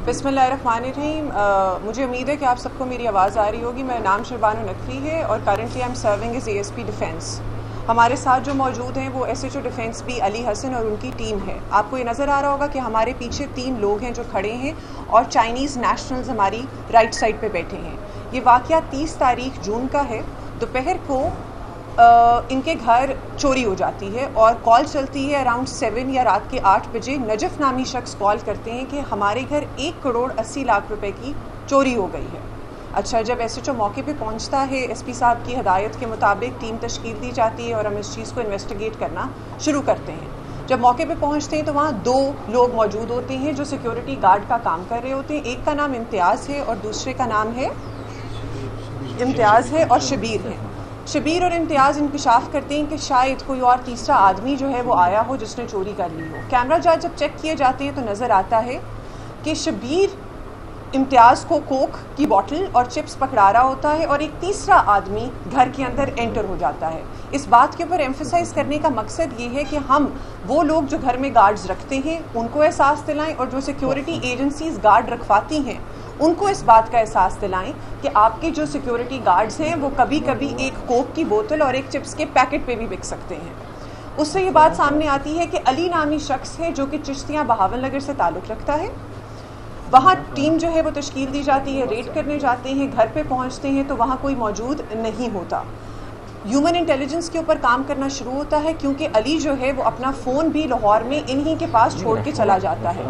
बिस्मिल्लाहिर्रहमानिर्रहीम। मुझे उम्मीद है कि आप सबको मेरी आवाज़ आ रही होगी। मेरा नाम शरबानो नकवी है और currently I am serving as ASP defence. हमारे साथ जो मौजूद हैं वो SHO डिफेंस भी अली हसन और उनकी टीम है। आपको ये नज़र आ रहा होगा कि हमारे पीछे 3 लोग हैं जो खड़े हैं और चाइनीज़ नेशनल्स हमारी राइट साइड पे बैठे हैं। ये वाक़या 30 तारीख जून का है। दोपहर को इनके घर चोरी हो जाती है और कॉल चलती है अराउंड 7 या रात के 8 बजे। नजफ़ नामी शख्स कॉल करते हैं कि हमारे घर 1 करोड़ 80 लाख रुपए की चोरी हो गई है। अच्छा, जब SHO मौके पे पहुंचता है, SP साहब की हदायत के मुताबिक टीम तश्कील दी जाती है और हम इस चीज़ को इन्वेस्टिगेट करना शुरू करते हैं। जब मौके पे पहुंचते हैं तो वहाँ 2 लोग मौजूद होते हैं जो सिक्योरिटी गार्ड का काम कर रहे होते हैं। एक का नाम इम्तियाज़ है और दूसरे का नाम है और शबीर है। शबीर और इम्तियाज़ इंकशाफ करते हैं कि शायद कोई और तीसरा आदमी जो है वो आया हो जिसने चोरी कर ली हो। कैमरा जांच जब चेक किए जाते हैं तो नज़र आता है कि शबीर इम्तियाज़ को कोक की बोतल और चिप्स पकड़ा रहा होता है और एक तीसरा आदमी घर के अंदर एंटर हो जाता है। इस बात के ऊपर एम्फेसाइज करने का मकसद ये है कि हम वो लोग जो घर में गार्ड्स रखते हैं उनको एहसास दिलाएं और जो सिक्योरिटी एजेंसीज गार्ड रखवाती हैं उनको इस बात का एहसास दिलाएं कि आपके जो सिक्योरिटी गार्ड्स हैं वो कभी कभी एक कोक की बोतल और एक चिप्स के पैकेट पे भी बिक सकते हैं। उससे ये बात सामने आती है कि अली नामी शख्स है जो कि चिश्तियाँ बहावल नगर से ताल्लुक़ रखता है। वहाँ टीम जो है वो तश्कील दी जाती है, रेड करने जाते हैं, घर पे पहुँचते हैं तो वहाँ कोई मौजूद नहीं होता। ह्यूमन इंटेलिजेंस के ऊपर काम करना शुरू होता है क्योंकि अली जो है वो अपना फ़ोन भी लाहौर में इन्हीं के पास छोड़ के चला जाता है।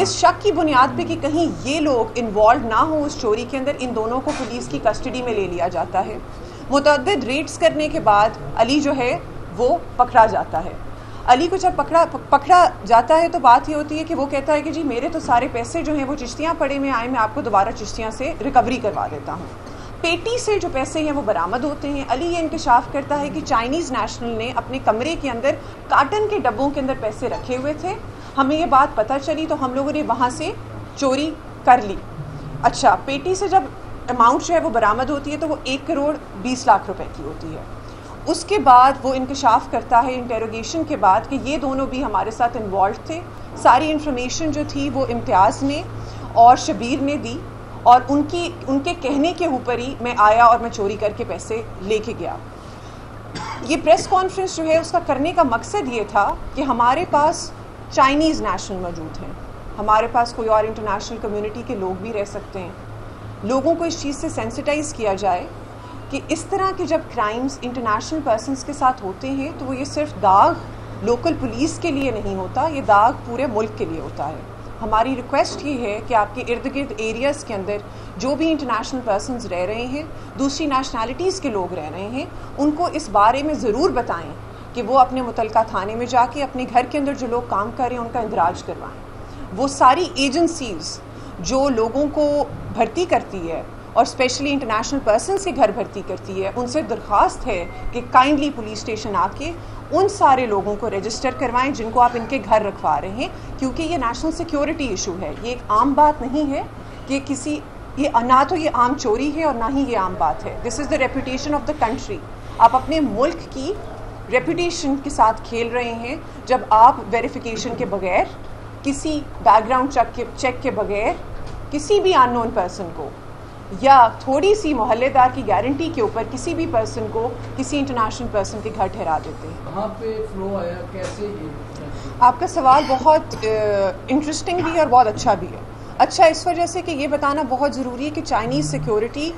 इस शक की बुनियाद पे कि कहीं ये लोग इन्वॉल्व ना हो उस चोरी के अंदर, इन दोनों को पुलिस की कस्टडी में ले लिया जाता है। मुतअद्दिद रेड्स करने के बाद अली जो है वो पकड़ा जाता है। अली को जब पकड़ा जाता है तो बात ये होती है कि वो कहता है कि जी मेरे तो सारे पैसे जो हैं वो चिश्तियाँ पड़े में आए, मैं आपको दोबारा चिश्तियाँ से रिकवरी करवा देता हूँ। पेटी से जो पैसे हैं वो बरामद होते हैं। अली ये इंकशाफ करता है कि चाइनीज़ नेशनल ने अपने कमरे के अंदर कार्टन के डब्बों के अंदर पैसे रखे हुए थे। हमें ये बात पता चली तो हम लोगों ने वहाँ से चोरी कर ली। अच्छा, पेटी से जब अमाउंट जो है वो बरामद होती है तो वो 1 करोड़ 20 लाख रुपए की होती है। उसके बाद वो इंकशाफ करता है इंटेरोगेशन के बाद कि ये दोनों भी हमारे साथ इन्वॉल्व थे। सारी इन्फॉर्मेशन जो थी वो इम्तियाज़ ने और शबीर ने दी और उनके कहने के ऊपर ही मैं आया और मैं चोरी करके पैसे लेके गया। ये प्रेस कॉन्फ्रेंस जो है उसका करने का मकसद ये था कि हमारे पास चाइनीज़ नेशनल मौजूद हैं, हमारे पास कोई और इंटरनेशनल कम्युनिटी के लोग भी रह सकते हैं। लोगों को इस चीज़ से सेंसिटाइज़ किया जाए कि इस तरह के जब क्राइम्स इंटरनेशनल पर्सनस के साथ होते हैं तो वो ये सिर्फ दाग लोकल पुलिस के लिए नहीं होता, ये दाग पूरे मुल्क के लिए होता है। हमारी रिक्वेस्ट ये है कि आपके इर्द गिर्द एरियाज़ के अंदर जो भी इंटरनेशनल पर्सनस रह रहे हैं, दूसरी नेशनैलिटीज़ के लोग रह रहे हैं, उनको इस बारे में ज़रूर बताएं कि वो अपने मुतलका थाने में जाके अपने घर के अंदर जो लोग काम कर रहे हैं उनका इंदराज करवाएं। वो सारी एजेंसीज़ जो लोगों को भर्ती करती है और स्पेशली इंटरनेशनल पर्सन से घर भर्ती करती है, उनसे दरख्वास्त है कि काइंडली पुलिस स्टेशन आके उन सारे लोगों को रजिस्टर करवाएं जिनको आप इनके घर रखवा रहे हैं, क्योंकि ये नेशनल सिक्योरिटी इशू है। ये एक आम बात नहीं है कि ये ना तो ये आम चोरी है और ना ही ये आम बात है। This is the reputation of the country. आप अपने मुल्क की रेपुटेशन के साथ खेल रहे हैं जब आप वेरिफिकेशन के बगैर, किसी बैकग्राउंड चेक के बगैर किसी भी अननोन पर्सन को या थोड़ी सी मोहल्लेदार की गारंटी के ऊपर किसी भी पर्सन को किसी इंटरनेशनल पर्सन के घर ठहरा देते हैं। कहाँ पे फ्लो आया, कैसे? आपका सवाल बहुत इंटरेस्टिंग भी है और बहुत अच्छा भी है। अच्छा इस वजह से कि ये बताना बहुत ज़रूरी है कि चाइनीज़ सिक्योरिटी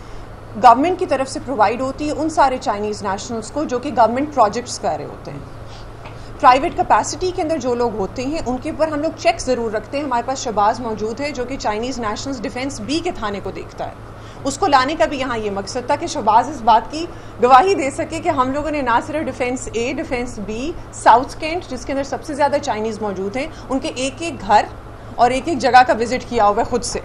गवर्नमेंट की तरफ से प्रोवाइड होती है उन सारे चाइनीज़ नेशनल्स को जो कि गवर्नमेंट प्रोजेक्ट्स कर रहे होते हैं। प्राइवेट कैपेसिटी के अंदर जो लोग होते हैं उनके ऊपर हम लोग चेक ज़रूर रखते हैं। हमारे पास शहबाज मौजूद है जो कि चाइनीज़ नेशनल्स डिफेंस B के थाने को देखता है। उसको लाने का भी यहाँ ये मकसद था कि शहबाज इस बात की गवाही दे सके कि हम लोगों ने ना सिर्फ defence A, defence B, south cantt जिसके अंदर सबसे ज़्यादा चाइनीज़ मौजूद हैं, उनके एक एक घर और एक एक जगह का विज़िट किया हुआ है खुद से।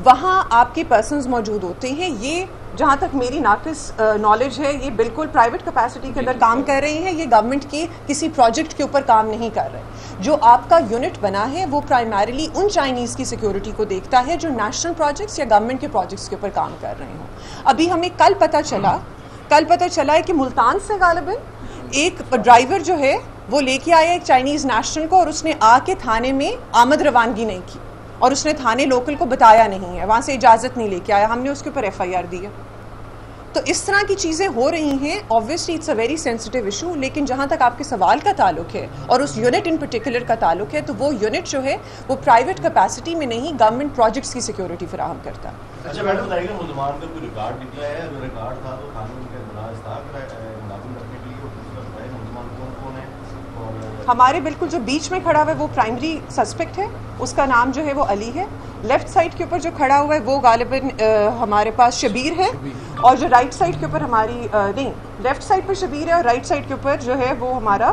वहाँ आपके पर्सनस मौजूद होते हैं। ये जहाँ तक मेरी नाकिस नॉलेज है ये बिल्कुल प्राइवेट कैपेसिटी के अंदर काम कर रहे हैं। ये गवर्नमेंट के किसी प्रोजेक्ट के ऊपर काम नहीं कर रहे। जो आपका यूनिट बना है वो प्राइमरीली उन चाइनीज़ की सिक्योरिटी को देखता है जो नेशनल प्रोजेक्ट्स या गवर्नमेंट के प्रोजेक्ट्स के ऊपर काम कर रहे हों। अभी हमें कल पता चला है कि मुल्तान से गालिबन एक ड्राइवर जो है वो लेके आया एक चाइनीज़ नेशनल को और उसने आके थाने में आमद रवानगी नहीं की। और उसने थाने लोकल को बताया नहीं है, वहाँ से इजाज़त नहीं लेके आया, हमने उसके ऊपर FIR दी है। तो इस तरह की चीज़ें हो रही हैं। Obviously it's a very sensitive issue, लेकिन जहाँ तक आपके सवाल का ताल्लुक है और उस यूनिट इन पर्टिकुलर का ताल्लुक है, तो वो यूनिट जो है वो प्राइवेट कैपेसिटी में नहीं, गवर्नमेंट प्रोजेक्ट्स की सिक्योरिटी फराहम करता है। अच्छा मैडम, बताइएगा मुल्ज़मान का कोई रिकॉर्ड निकला है? अगर रिकॉर्ड था तो कानून के अंदाज था मुलाजिम रखने के लिए, और दूसरा बताइए मुल्ज़मान कौन कौन है? और हमारे बिल्कुल जो बीच में खड़ा हुआ है वो प्राइमरी सस्पेक्ट है, उसका नाम जो है वो अली है। लेफ्ट साइड के ऊपर जो खड़ा हुआ है वो गालिबन हमारे पास शबीर है, और जो राइट साइड के ऊपर हमारी नहीं, लेफ्ट साइड पर शबीर है और राइट साइड के ऊपर जो है वो हमारा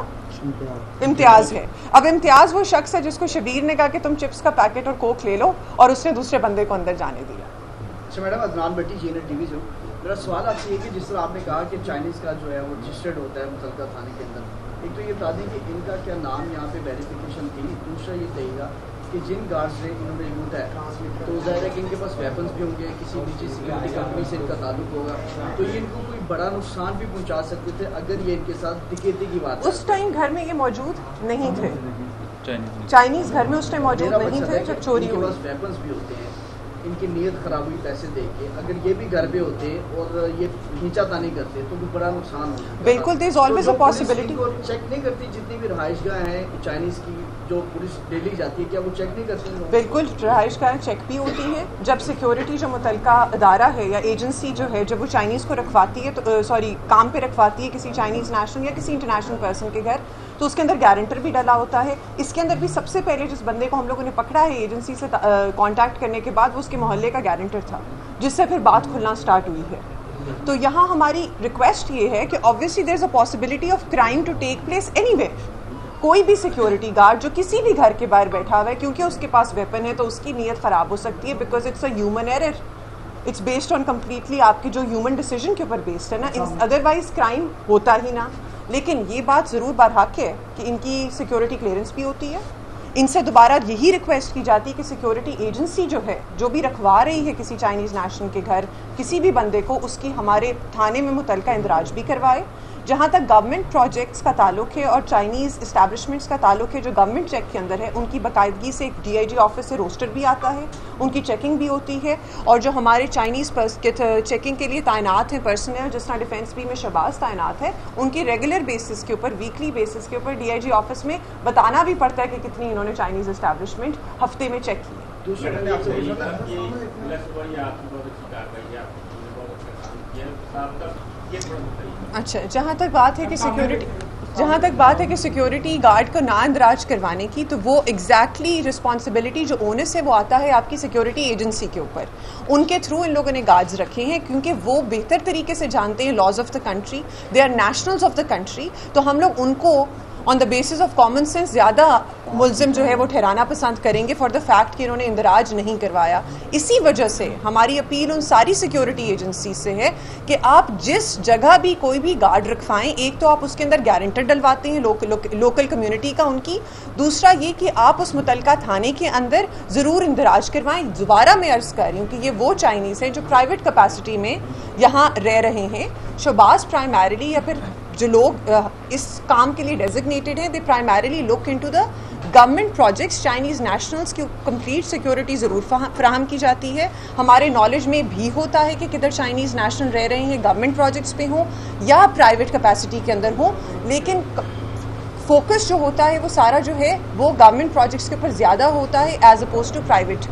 इम्तियाज़ है। अब इम्तियाज़ वो शख्स है जिसको शबीर ने कहा कि तुम चिप्स का पैकेट और कोक ले लो, और उसने दूसरे बंदे को अंदर जाने दिया। अच्छा मैडम, अदनान भट्टी, CNN TV जो, मेरा सवाल आपसे ये कि जिस तरह आपने कहा कि चाइनीज़ का जो है वो रजिस्टर्ड होता है मुतलका थाने के अंदर, एक तो ये बता दें कि इनका क्या नाम यहाँ पे वेरिफिकेशन थी, दूसरा ये कहिएगा कि जिन गार्ड से इन्होंने लूट है तो ज़ाहिर है कि इनके पास वेपन्स भी होंगे, किसी निजी सिक्योरिटी कंपनी से इनका ताल्लुक होगा, तो ये इनको कोई बड़ा नुकसान भी पहुँचा सकते थे अगर ये इनके साथ टिकेती की बात। उस टाइम घर में ये मौजूद नहीं थे, चाइनीज़ घर में उस टाइम मौजूद नहीं थे जब चोरी हुई। वेपन्स भी होते हैं, इनकी नीयत ख़राब हुई पैसे दे के, अगर ये भी घर पे होते और ये खींचातानी करते तो भी बड़ा नुकसान होता। बिल्कुल, there is always a possibility. Check नहीं करती जितनी भी रहाइशगाह हैं चाइनीज़ की जो पुलिस डेली जाती है, क्या वो चेक नहीं करती? बिल्कुल, रहाइशगाहें चेक भी होती हैं। जब सिक्योरिटी जो मुतलका अदारा है या एजेंसी जो है, जब वो चाइनीज़ को रखवाती है तो काम पे रखवाती है किसी चाइनीज़ नेशनल या किसी इंटरनेशनल पर्सन के घर, तो उसके अंदर गारंटर भी डला होता है। इसके अंदर भी सबसे पहले जिस बंदे को हम लोगों ने पकड़ा है एजेंसी से कांटेक्ट करने के बाद, वो उसके मोहल्ले का गारंटर था, जिससे फिर बात खुलना स्टार्ट हुई है। तो यहाँ हमारी रिक्वेस्ट ये है कि obviously there is a possibility of crime to take place anywhere. कोई भी सिक्योरिटी गार्ड जो किसी भी घर के बाहर बैठा हुआ है, क्योंकि उसके पास वेपन है, तो उसकी नीयत ख़राब हो सकती है, because it's a human error, it's based on completely आपके जो ह्यूमन डिसीजन के ऊपर बेस्ड है ना, अदरवाइज क्राइम होता ही ना। लेकिन ये बात ज़रूर बरहक है कि इनकी सिक्योरिटी क्लियरेंस भी होती है। इनसे दोबारा यही रिक्वेस्ट की जाती है कि सिक्योरिटी एजेंसी जो है, जो भी रखवा रही है किसी चाइनीज़ नेशनल के घर किसी भी बंदे को, उसकी हमारे थाने में मुतलका इंदराज भी करवाए। जहाँ तक गवर्नमेंट प्रोजेक्ट्स का ताल्लुक है और चाइनीज़ इस्टेब्लिशमेंट्स का ताल्लुक है जो गवर्नमेंट चेक के अंदर है, उनकी बाकायदगी से एक DIG ऑफिस से रोस्टर भी आता है, उनकी चेकिंग भी होती है। और जो हमारे चाइनीज़ चेकिंग के लिए तैनात हैं पर्सनल, जिस तरह डिफेंस बी में शहबाज तैनात है, उनकी रेगुलर बेसिस के ऊपर, वीकली बेसिस के ऊपर DIG ऑफिस में बताना भी पड़ता है कि कितनी इन्होंने चाइनीज़ इस्टेब्लिशमेंट हफ्ते में चेक की है। अच्छा, जहाँ तक बात है कि सिक्योरिटी गार्ड को ना इंदराज करवाने की, तो वो एग्जैक्टली रिस्पॉन्सिबिलिटी जो ओनस है वो आता है आपकी सिक्योरिटी एजेंसी के ऊपर। उनके थ्रू इन लोगों ने गार्ड्स रखे हैं, क्योंकि वो बेहतर तरीके से जानते हैं laws of the country, they are nationals of the country. तो हम लोग उनको on the basis of common sense ज़्यादा मुल्ज़िम जो है वो ठहराना पसंद करेंगे फॉर द फैक्ट कि इन्होंने इंदराज नहीं करवाया। इसी वजह से हमारी अपील उन सारी सिक्योरिटी एजेंसी से है कि आप जिस जगह भी कोई भी गार्ड रखवाएं, एक तो आप उसके अंदर गारंटर डलवाते हैं लोकल कम्युनिटी का उनकी, दूसरा ये कि आप उस मुतलका थाने के अंदर ज़रूर इंदराज करवाएं। दोबारा मैं अर्ज़ कर रही हूँ कि ये वो चाइनीज़ हैं जो प्राइवेट कैपेसिटी में यहाँ रह रहे हैं। शहबाज प्राइमरीली या फिर जो लोग इस काम के लिए डेजिग्नेटेड हैं, they primarily look into the government projects. Chinese nationals की कंप्लीट सिक्योरिटी ज़रूर फराहम की जाती है। हमारे नॉलेज में भी होता है कि किधर चाइनीज़ नेशनल रह रहे हैं, गवर्नमेंट प्रोजेक्ट्स पे हों या प्राइवेट कैपेसिटी के अंदर हों, लेकिन फोकस जो होता है वो सारा जो है वो गवर्नमेंट प्रोजेक्ट्स के ऊपर ज़्यादा होता है एज अपोज टू प्राइवेट